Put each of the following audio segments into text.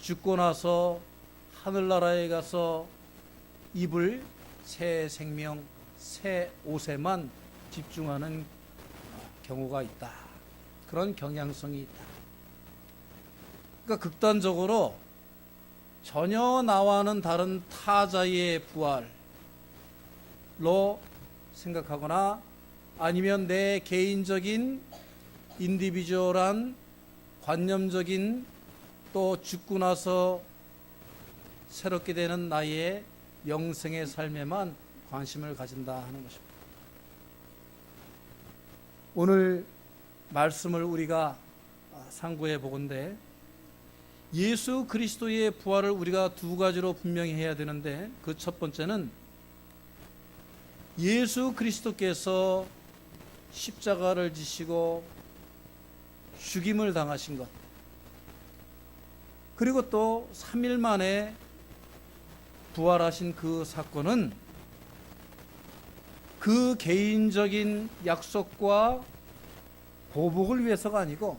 죽고 나서 하늘나라에 가서 입을 새 생명, 새 옷에만 집중하는 경우가 있다. 그런 경향성이 있다. 그러니까 극단적으로 전혀 나와는 다른 타자의 부활로 생각하거나 아니면 내 개인적인 인디비주얼한 관념적인 또 죽고 나서 새롭게 되는 나의 영생의 삶에만 관심을 가진다 하는 것입니다. 오늘 말씀을 우리가 상고해 보건대 예수 그리스도의 부활을 우리가 두 가지로 분명히 해야 되는데, 그 첫 번째는 예수 그리스도께서 십자가를 지시고 죽임을 당하신 것, 그리고 또 3일 만에 부활하신 그 사건은 그 개인적인 약속과 보복을 위해서가 아니고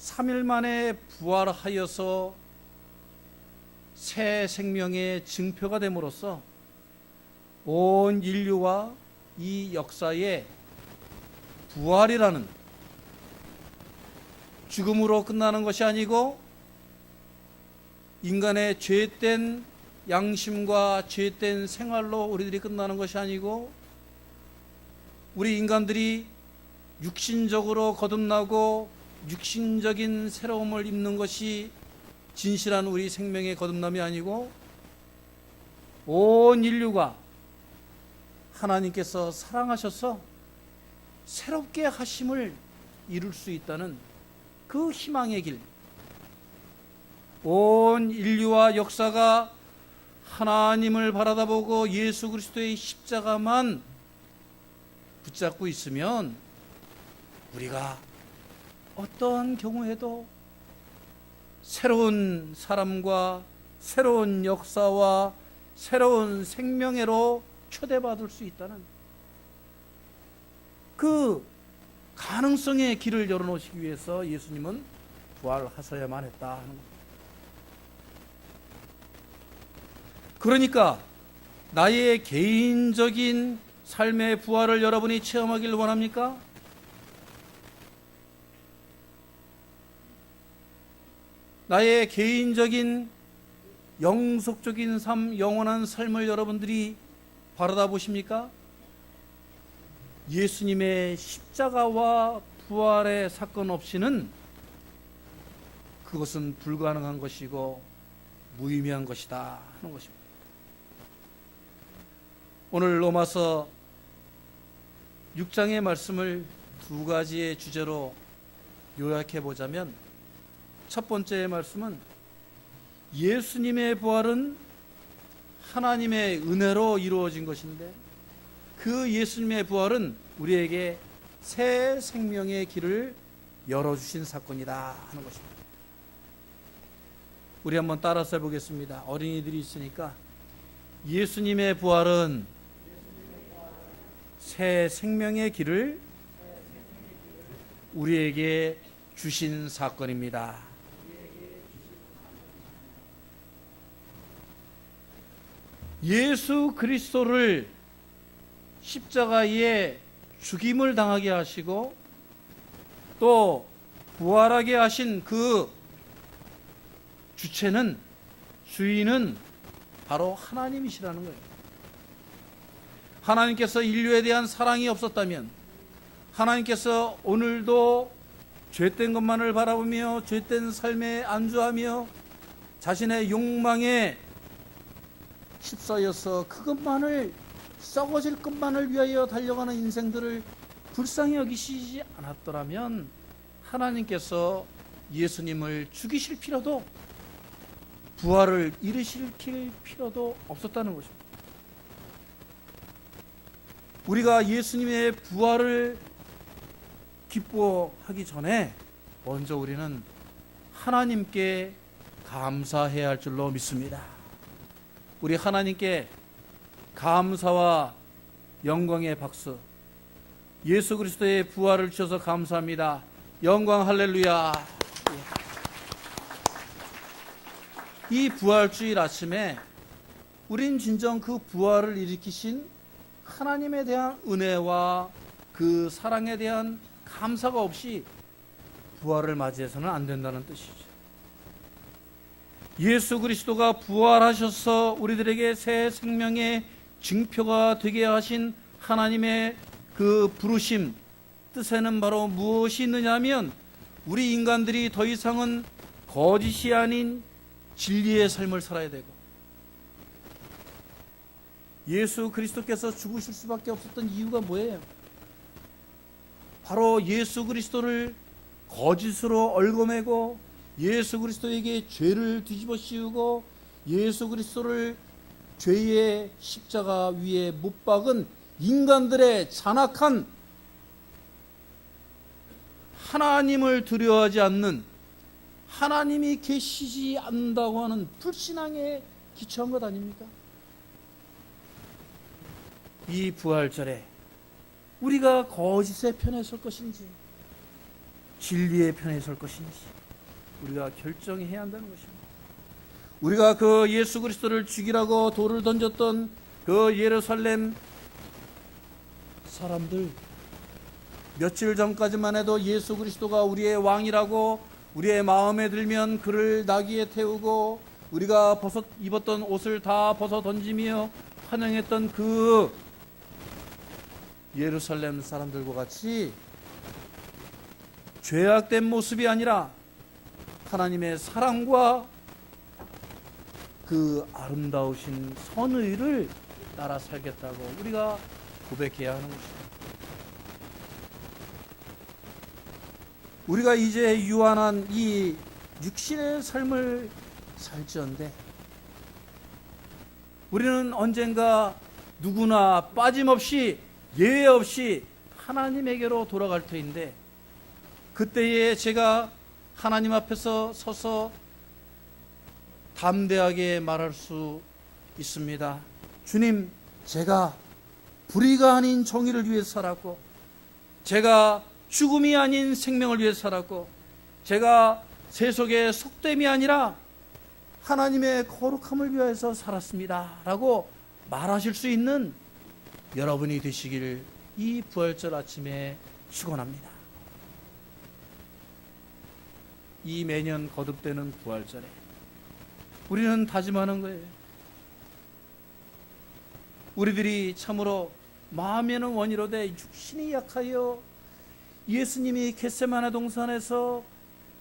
3일 만에 부활하여서 새 생명의 증표가 됨으로써 온 인류와 이 역사의 부활이라는, 죽음으로 끝나는 것이 아니고 인간의 죄된 양심과 죄된 생활로 우리들이 끝나는 것이 아니고, 우리 인간들이 육신적으로 거듭나고 육신적인 새로움을 입는 것이 진실한 우리 생명의 거듭남이 아니고, 온 인류가 하나님께서 사랑하셔서 새롭게 하심을 이룰 수 있다는 그 희망의 길, 온 인류와 역사가 하나님을 바라다보고 예수 그리스도의 십자가만 붙잡고 있으면 우리가 어떤 경우에도 새로운 사람과 새로운 역사와 새로운 생명회로 초대받을 수 있다는 그 가능성의 길을 열어놓으시기 위해서 예수님은 부활하셔야만 했다 하는 겁니다. 그러니까 나의 개인적인 삶의 부활을 여러분이 체험하길 원합니까? 나의 개인적인 영속적인 삶, 영원한 삶을 여러분들이 바라다 보십니까? 예수님의 십자가와 부활의 사건 없이는 그것은 불가능한 것이고 무의미한 것이다 하는 것입니다. 오늘 로마서 6장의 말씀을 두 가지의 주제로 요약해 보자면, 첫 번째 말씀은 예수님의 부활은 하나님의 은혜로 이루어진 것인데, 그 예수님의 부활은 우리에게 새 생명의 길을 열어주신 사건이다 하는 것입니다. 우리 한번 따라서 해보겠습니다. 어린이들이 있으니까, 예수님의 부활은 새 생명의 길을 우리에게 주신 사건입니다. 예수 그리스도를 십자가에 죽임을 당하게 하시고 또 부활하게 하신 그 주체는, 주인은 바로 하나님이시라는 거예요. 하나님께서 인류에 대한 사랑이 없었다면, 하나님께서 오늘도 죄된 것만을 바라보며 죄된 삶에 안주하며 자신의 욕망에 휩싸여서 그것만을, 썩어질 것만을 위하여 달려가는 인생들을 불쌍히 여기시지 않았더라면 하나님께서 예수님을 죽이실 필요도, 부활을 이루실 필요도 없었다는 것입니다. 우리가 예수님의 부활을 기뻐하기 전에 먼저 우리는 하나님께 감사해야 할 줄로 믿습니다. 우리 하나님께 감사와 영광의 박수, 예수 그리스도의 부활을 주셔서 감사합니다. 영광 할렐루야. 이 부활주일 아침에 우린 진정 그 부활을 일으키신 하나님에 대한 은혜와 그 사랑에 대한 감사가 없이 부활을 맞이해서는 안 된다는 뜻이죠. 예수 그리스도가 부활하셔서 우리들에게 새 생명의 증표가 되게 하신 하나님의 그 부르심 뜻에는 바로 무엇이 있느냐 하면 우리 인간들이 더 이상은 거짓이 아닌 진리의 삶을 살아야 되고, 예수 그리스도께서 죽으실 수밖에 없었던 이유가 뭐예요? 바로 예수 그리스도를 거짓으로 얽어매고 예수 그리스도에게 죄를 뒤집어 씌우고 예수 그리스도를 죄의 십자가 위에 못 박은 인간들의 잔악한, 하나님을 두려워하지 않는, 하나님이 계시지 않는다고 하는 불신앙에 기초한 것 아닙니까? 이 부활절에 우리가 거짓의 편에 설 것인지 진리의 편에 설 것인지 우리가 결정해야 한다는 것입니다. 우리가 그 예수 그리스도를 죽이라고 돌을 던졌던 그 예루살렘 사람들, 며칠 전까지만 해도 예수 그리스도가 우리의 왕이라고 우리의 마음에 들면 그를 나귀에 태우고 우리가 입었던 옷을 다 벗어 던지며 환영했던 그 예루살렘 사람들과 같이 죄악된 모습이 아니라 하나님의 사랑과 그 아름다우신 선의를 따라 살겠다고 우리가 고백해야 하는 것입니다. 우리가 이제 유한한 이 육신의 삶을 살지언데 우리는 언젠가 누구나 빠짐없이 예외 없이 하나님에게로 돌아갈 터인데, 그때에 제가 하나님 앞에서 서서 담대하게 말할 수 있습니다. 주님, 제가 불의가 아닌 정의를 위해 살았고, 제가 죽음이 아닌 생명을 위해 살았고, 제가 세속의 속됨이 아니라 하나님의 거룩함을 위해서 살았습니다 라고 말하실 수 있는 여러분이 되시길 이 부활절 아침에 축원합니다. 이 매년 거듭되는 부활절에 우리는 다짐하는 거예요. 우리들이 참으로 마음에는 원이로되 육신이 약하여 예수님이 겟세마네 동산에서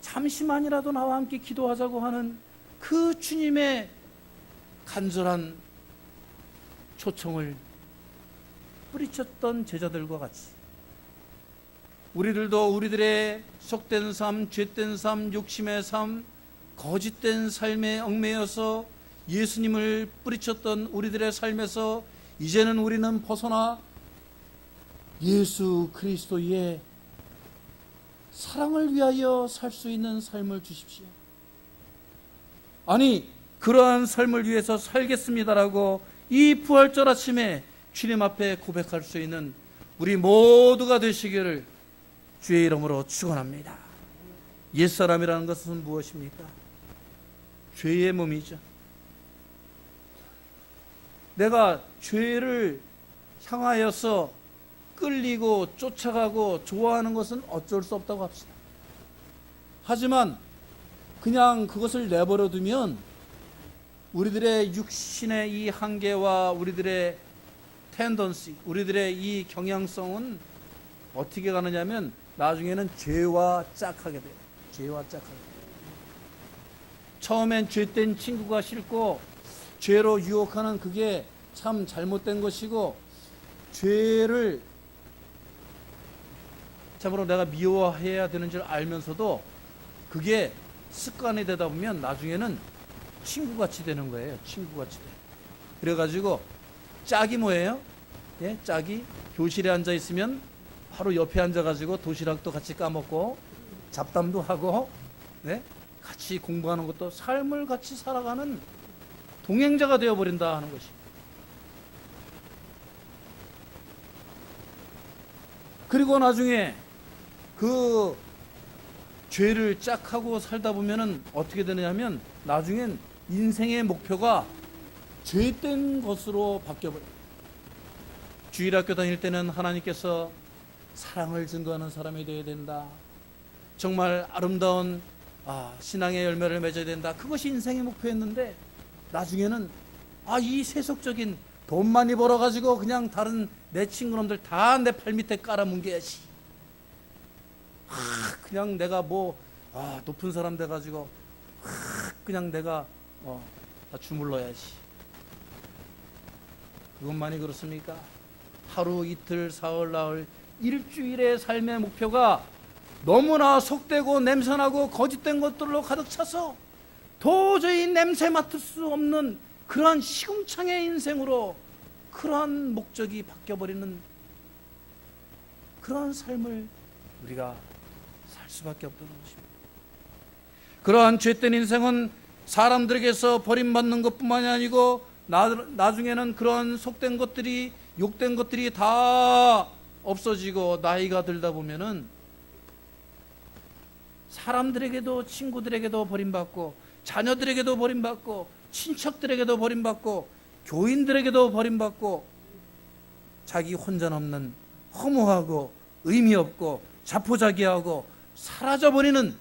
잠시만이라도 나와 함께 기도하자고 하는 그 주님의 간절한 초청을 뿌리쳤던 제자들과 같이 우리들도 우리들의 속된 삶, 죄된 삶, 욕심의 삶, 거짓된 삶에 얽매여서 예수님을 뿌리쳤던 우리들의 삶에서 이제는 우리는 벗어나 예수 그리스도의 사랑을 위하여 살 수 있는 삶을 주십시오. 아니, 그러한 삶을 위해서 살겠습니다라고 이 부활절 아침에 주님 앞에 고백할 수 있는 우리 모두가 되시기를 주의 이름으로 축원합니다. 옛사람이라는 것은 무엇입니까? 죄의 몸이죠. 내가 죄를 향하여서 끌리고 쫓아가고 좋아하는 것은 어쩔 수 없다고 합시다. 하지만 그냥 그것을 내버려 두면 우리들의 육신의 이 한계와 우리들의 텐던시, 우리들의 이 경향성은 어떻게 가느냐면 나중에는 죄와 짝하게 돼요. 죄와 짝하게 돼요. 처음엔 죄된 친구가 싫고 죄로 유혹하는 그게 참 잘못된 것이고, 죄를 참으로 내가 미워해야 되는 줄 알면서도 그게 습관이 되다 보면 나중에는 친구같이 되는 거예요. 친구같이 돼. 그래가지고 짝이 뭐예요? 예, 짝이 교실에 앉아 있으면 바로 옆에 앉아가지고 도시락도 같이 까먹고 잡담도 하고, 네? 같이 공부하는 것도 삶을 같이 살아가는 동행자가 되어버린다 하는 것이. 그리고 나중에 그 죄를 짝하고 살다 보면은 어떻게 되느냐면 나중엔 인생의 목표가 죄된 것으로 바뀌어버려요. 주일학교 다닐 때는 하나님께서 사랑을 증거하는 사람이 되어야 된다, 정말 아름다운 신앙의 열매를 맺어야 된다, 그것이 인생의 목표였는데 나중에는 이 세속적인 돈 많이 벌어가지고 그냥 다른 내 친구놈들 다 내 팔 밑에 깔아뭉개야지, 그냥 내가 높은 사람 돼가지고 그냥 내가 다 주물러야지. 그것만이 그렇습니까? 하루 이틀 사흘 나흘 일주일의 삶의 목표가 너무나 속되고 냄새나고 거짓된 것들로 가득 차서 도저히 냄새 맡을 수 없는 그러한 시궁창의 인생으로 그러한 목적이 바뀌어버리는 그러한 삶을 우리가 살 수밖에 없다는 것입니다. 그러한 죄된 인생은 사람들에게서 버림받는 것뿐만이 아니고 나중에는 그런 속된 것들이, 욕된 것들이 다 없어지고 나이가 들다 보면은 사람들에게도, 친구들에게도 버림받고, 자녀들에게도 버림받고, 친척들에게도 버림받고, 교인들에게도 버림받고, 자기 혼자 남는 허무하고 의미 없고 자포자기하고 사라져버리는,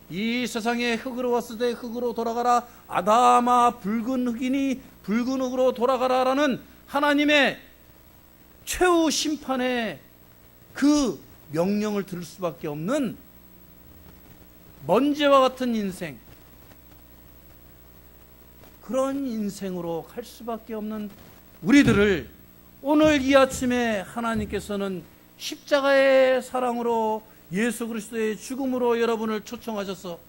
이 세상에 흙으로 왔을 때 흙으로 돌아가라, 아담아 붉은 흙이니 붉은 흙으로 돌아가라라는 하나님의 최후 심판의 그 명령을 들을 수밖에 없는 먼지와 같은 인생, 그런 인생으로 갈 수밖에 없는 우리들을 오늘 이 아침에 하나님께서는 십자가의 사랑으로, 예수 그리스도의 죽음으로 여러분을 초청하셔서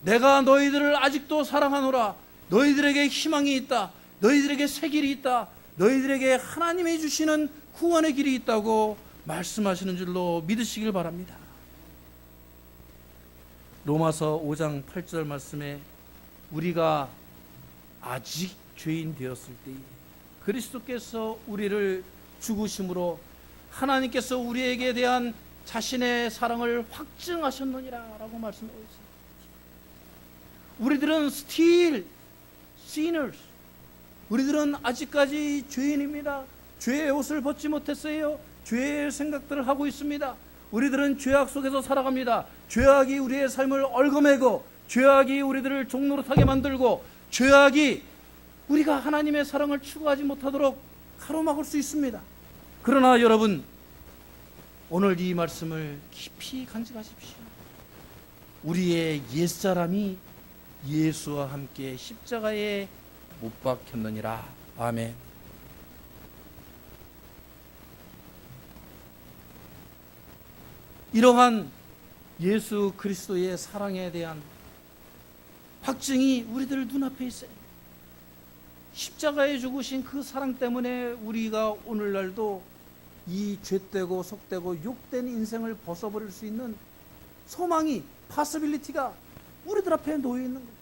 내가 너희들을 아직도 사랑하노라, 너희들에게 희망이 있다, 너희들에게 새 길이 있다, 너희들에게 하나님이 주시는 구원의 길이 있다고 말씀하시는 줄로 믿으시길 바랍니다. 로마서 5장 8절 말씀에 우리가 아직 죄인 되었을 때에 그리스도께서 우리를 죽으심으로 하나님께서 우리에게 대한 자신의 사랑을 확증하셨느니라 라고 말씀하고 있습니다. 우리들은 still sinners, 우리들은 아직까지 죄인입니다. 죄의 옷을 벗지 못했어요. 죄의 생각들을 하고 있습니다. 우리들은 죄악 속에서 살아갑니다. 죄악이 우리의 삶을 얽어매고, 죄악이 우리들을 종노릇하게 만들고, 죄악이 우리가 하나님의 사랑을 추구하지 못하도록 가로막을 수 있습니다. 그러나 여러분, 오늘 이 말씀을 깊이 간직하십시오. 우리의 옛사람이 예수와 함께 십자가에 못 박혔느니라. 아멘. 이러한 예수 그리스도의 사랑에 대한 확증이 우리들 눈앞에 있어요. 십자가에 죽으신 그 사랑 때문에 우리가 오늘날도 이 죄되고 속되고 욕된 인생을 벗어버릴 수 있는 소망이, 파서빌리티가 우리들 앞에 놓여 있는 거예요.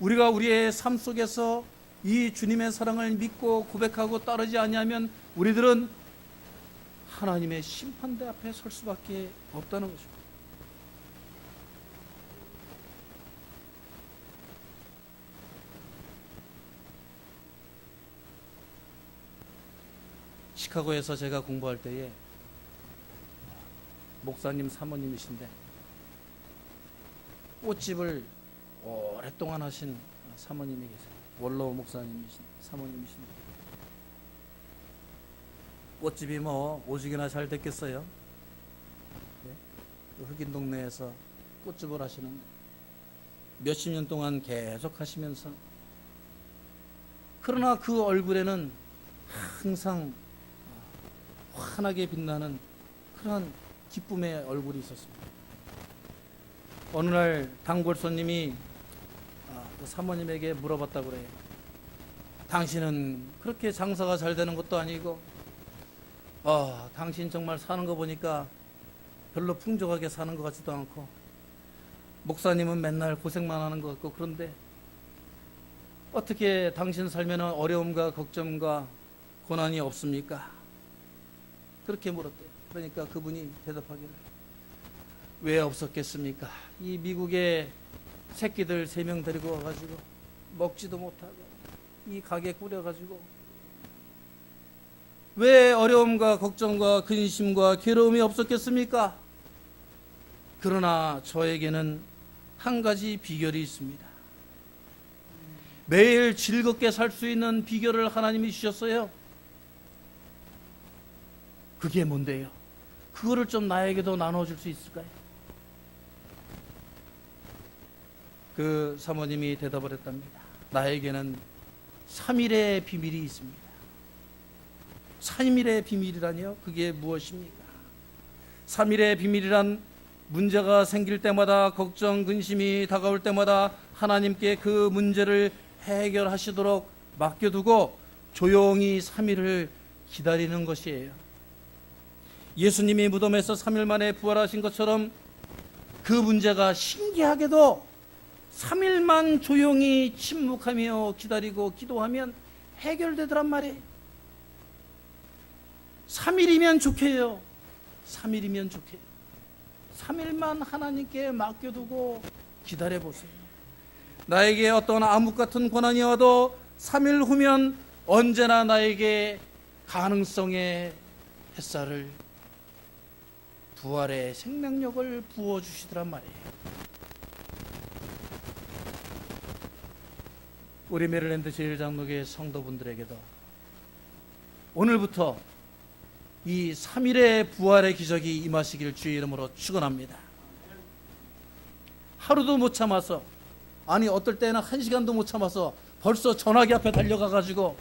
우리가 우리의 삶 속에서 이 주님의 사랑을 믿고 고백하고 따르지 아니하면 우리들은 하나님의 심판대 앞에 설 수밖에 없다는 것입니다. 시카고에서 제가 공부할 때에 목사님 사모님이신데 꽃집을 오랫동안 하신 사모님이 계세요. 원로 목사님이신 사모님이신데 꽃집이 오직이나 잘 됐겠어요. 네? 흑인 동네에서 꽃집을 하시는 몇십 년 동안 계속 하시면서, 그러나 그 얼굴에는 항상 환하게 빛나는 그런 기쁨의 얼굴이 있었습니다. 어느 날 단골 손님이 그 사모님에게 물어봤다고 그래요. 당신은 그렇게 장사가 잘 되는 것도 아니고 당신 정말 사는 거 보니까 별로 풍족하게 사는 것 같지도 않고, 목사님은 맨날 고생만 하는 것 같고, 그런데 어떻게 당신 살면 어려움과 걱정과 고난이 없습니까? 그렇게 물었대요. 그러니까 그분이 대답하기를, 왜 없었겠습니까? 이 미국의 새끼들 3명 데리고 와가지고 먹지도 못하고 이 가게 꾸려가지고 왜 어려움과 걱정과 근심과 괴로움이 없었겠습니까? 그러나 저에게는 한 가지 비결이 있습니다. 매일 즐겁게 살 수 있는 비결을 하나님이 주셨어요. 그게 뭔데요? 그거를 좀 나에게도 나눠줄 수 있을까요? 그 사모님이 대답을 했답니다. 나에게는 3일의 비밀이 있습니다. 3일의 비밀이라니요? 그게 무엇입니까? 3일의 비밀이란 문제가 생길 때마다 걱정, 근심이 다가올 때마다 하나님께 그 문제를 해결하시도록 맡겨두고 조용히 3일을 기다리는 것이에요. 예수님이 무덤에서 3일 만에 부활하신 것처럼 그 문제가 신기하게도 3일만 조용히 침묵하며 기다리고 기도하면 해결되더란 말이에요. 3일이면 좋게요. 3일이면 좋게요. 3일만 하나님께 맡겨두고 기다려보세요. 나에게 어떤 암흑 같은 고난이 와도 3일 후면 언제나 나에게 가능성의 햇살을, 부활의 생명력을 부어주시더란 말이에요. 우리 메릴랜드 제1장로교회 성도분들에게도 오늘부터 이 3일의 부활의 기적이 임하시기를 주의 이름으로 축원합니다. 하루도 못 참아서, 아니 어떨 때는 1시간도 못 참아서 벌써 전화기 앞에 달려가가지고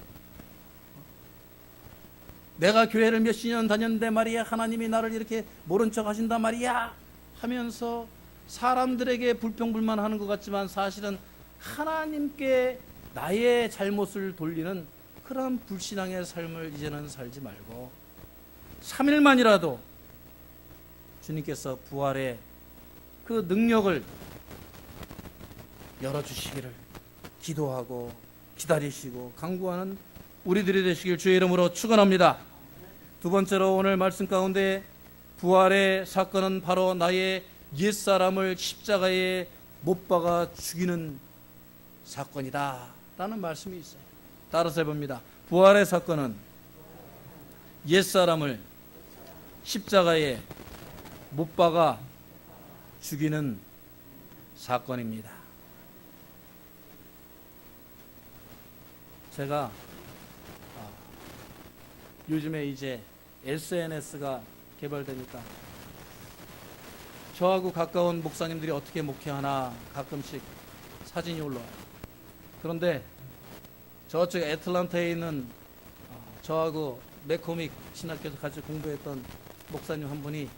내가 교회를 몇십 년 다녔는데 말이야, 하나님이 나를 이렇게 모른 척 하신단 말이야 하면서 사람들에게 불평불만하는 것 같지만 사실은 하나님께 나의 잘못을 돌리는 그런 불신앙의 삶을 이제는 살지 말고 3일만이라도 주님께서 부활의 그 능력을 열어주시기를 기도하고 기다리시고 간구하는 우리들이 되시길 주의 이름으로 축원합니다. 두 번째로 오늘 말씀 가운데 부활의 사건은 바로 나의 옛사람을 십자가에 못 박아 죽이는 사건이다 라는 말씀이 있어요. 따라서 해봅니다. 부활의 사건은 옛사람을 십자가에 못 박아 죽이는 사건입니다. 제가 요즘에 이제 SNS가 개발되니까 저하고 가까운 목사님들이 어떻게 목회하나 가끔씩 사진이 올라와요. 그런데 저쪽 애틀란타에 있는 저하고 매코믹 신학교에서 같이 공부했던 목사님 한 분이,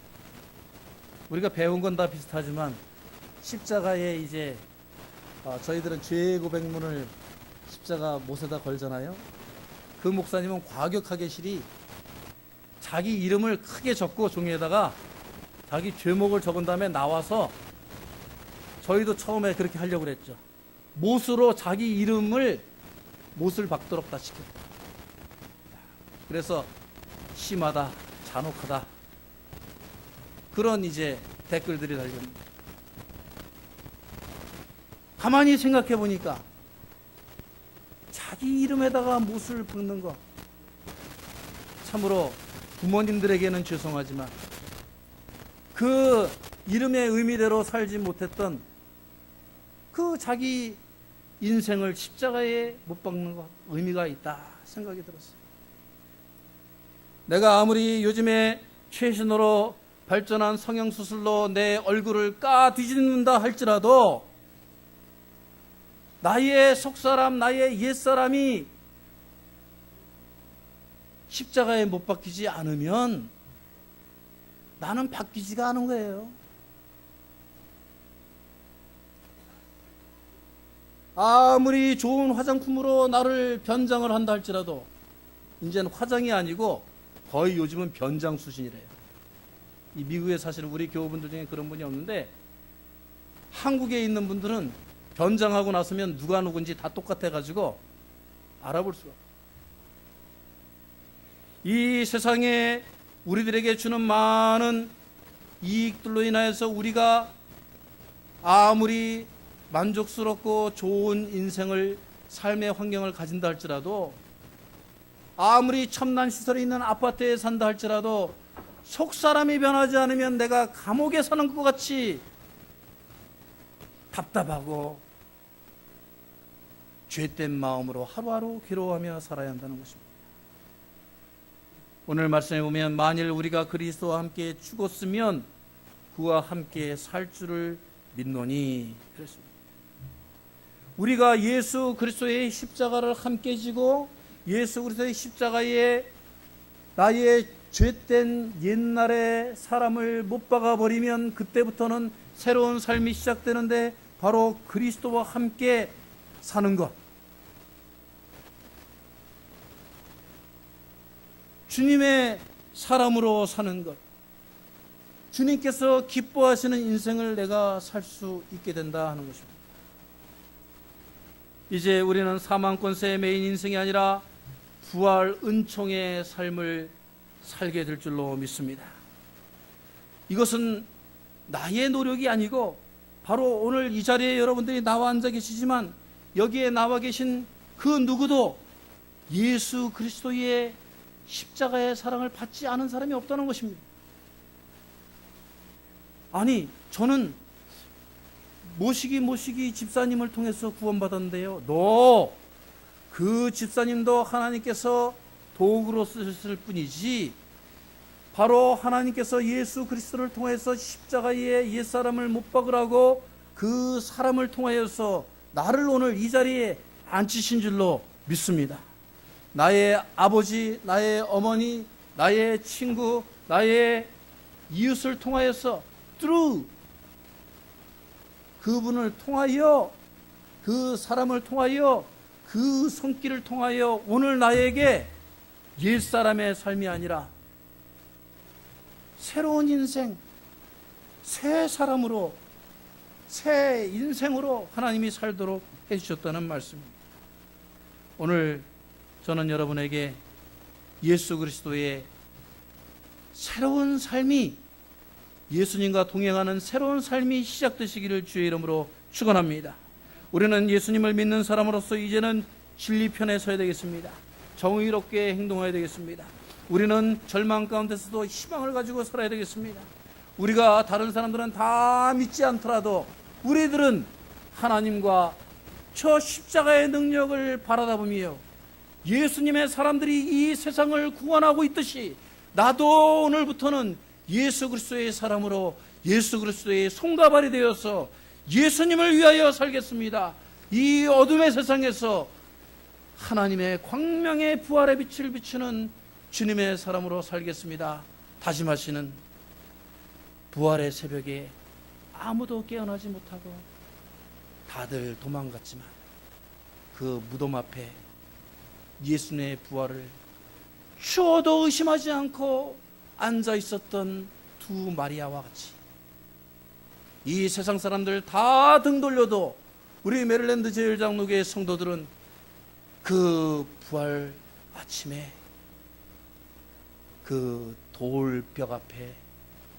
우리가 배운 건 다 비슷하지만 십자가에 이제 저희들은 죄 고백문을 십자가 못에다 걸잖아요. 그 목사님은 과격하게 실이 자기 이름을 크게 적고 종이에다가 자기 죄목을 적은 다음에 나와서, 저희도 처음에 그렇게 하려고 그랬죠. 못으로 자기 이름을 못을 박도록 다 시켰다. 그래서 심하다, 잔혹하다, 그런 이제 댓글들이 달립니다. 가만히 생각해 보니까 자기 이름에다가 못을 박는 거, 참으로 부모님들에게는 죄송하지만 그 이름의 의미대로 살지 못했던 그 자기 인생을 십자가에 못 박는 거 의미가 있다 생각이 들었어요. 내가 아무리 요즘에 최신으로 발전한 성형수술로 내 얼굴을 까 뒤집는다 할지라도 나의 속사람, 나의 옛사람이 십자가에 못 박히지 않으면 나는 바뀌지가 않은 거예요. 아무리 좋은 화장품으로 나를 변장을 한다 할지라도 이제는 화장이 아니고 거의 요즘은 변장 수준이래요. 이 미국에 사실 우리 교우분들 중에 그런 분이 없는데 한국에 있는 분들은 변장하고 나서면 누가 누군지 다 똑같아가지고 알아볼 수가 없어요. 이 세상에 우리들에게 주는 많은 이익들로 인하여서 우리가 아무리 만족스럽고 좋은 인생을, 삶의 환경을 가진다 할지라도, 아무리 첨단 시설이 있는 아파트에 산다 할지라도 속사람이 변하지 않으면 내가 감옥에 사는 것 같이 답답하고 죄된 마음으로 하루하루 괴로워하며 살아야 한다는 것입니다. 오늘 말씀에 보면 만일 우리가 그리스도와 함께 죽었으면 그와 함께 살 줄을 믿노니 그랬습니다. 우리가 예수 그리스도의 십자가를 함께 지고 예수 그리스도의 십자가에 나의 죄된 옛날의 사람을 못 박아 버리면 그때부터는 새로운 삶이 시작되는데, 바로 그리스도와 함께 사는 것, 주님의 사람으로 사는 것, 주님께서 기뻐하시는 인생을 내가 살 수 있게 된다 하는 것입니다. 이제 우리는 사망권세의 메인 인생이 아니라 부활 은총의 삶을 살게 될 줄로 믿습니다. 이것은 나의 노력이 아니고 바로 오늘 이 자리에 여러분들이 나와 앉아 계시지만 여기에 나와 계신 그 누구도 예수 그리스도의 십자가의 사랑을 받지 않은 사람이 없다는 것입니다. 아니, 저는 모시기 집사님을 통해서 구원받았는데요. 그 집사님도 하나님께서 도구로 쓰셨을 뿐이지, 바로 하나님께서 예수 그리스도를 통해서 십자가에 옛사람을 못 박으라고 그 사람을 통하여서 나를 오늘 이 자리에 앉히신 줄로 믿습니다. 나의 아버지, 나의 어머니, 나의 친구, 나의 이웃을 통하여서 through 그분을 통하여, 그 사람을 통하여, 그 손길을 통하여 오늘 나에게 옛사람의 삶이 아니라 새로운 인생, 새 사람으로, 새 인생으로 하나님이 살도록 해주셨다는 말씀입니다. 오늘 저는 여러분에게 예수 그리스도의 새로운 삶이, 예수님과 동행하는 새로운 삶이 시작되시기를 주의 이름으로 축원합니다. 우리는 예수님을 믿는 사람으로서 이제는 진리 편에 서야 되겠습니다. 정의롭게 행동해야 되겠습니다. 우리는 절망 가운데서도 희망을 가지고 살아야 되겠습니다. 우리가 다른 사람들은 다 믿지 않더라도 우리들은 하나님과 저 십자가의 능력을 바라다보며 예수님의 사람들이 이 세상을 구원하고 있듯이 나도 오늘부터는 예수 그리스도의 사람으로 예수 그리스도의 손가발이 되어서 예수님을 위하여 살겠습니다. 이 어둠의 세상에서 하나님의 광명의 부활의 빛을 비추는 주님의 사람으로 살겠습니다. 다짐하시는 부활의 새벽에 아무도 깨어나지 못하고 다들 도망갔지만 그 무덤 앞에 예수님의 부활을 추워도 의심하지 않고 앉아 있었던 두 마리아와 같이 이 세상 사람들 다 등 돌려도 우리 메릴랜드 제일장로교회 성도들은 그 부활 아침에 그 돌벽 앞에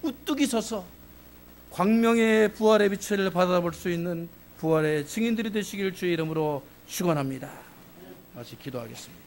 우뚝이 서서 광명의 부활의 빛을 받아볼 수 있는 부활의 증인들이 되시길 주의 이름으로 축원합니다. 다시 기도하겠습니다.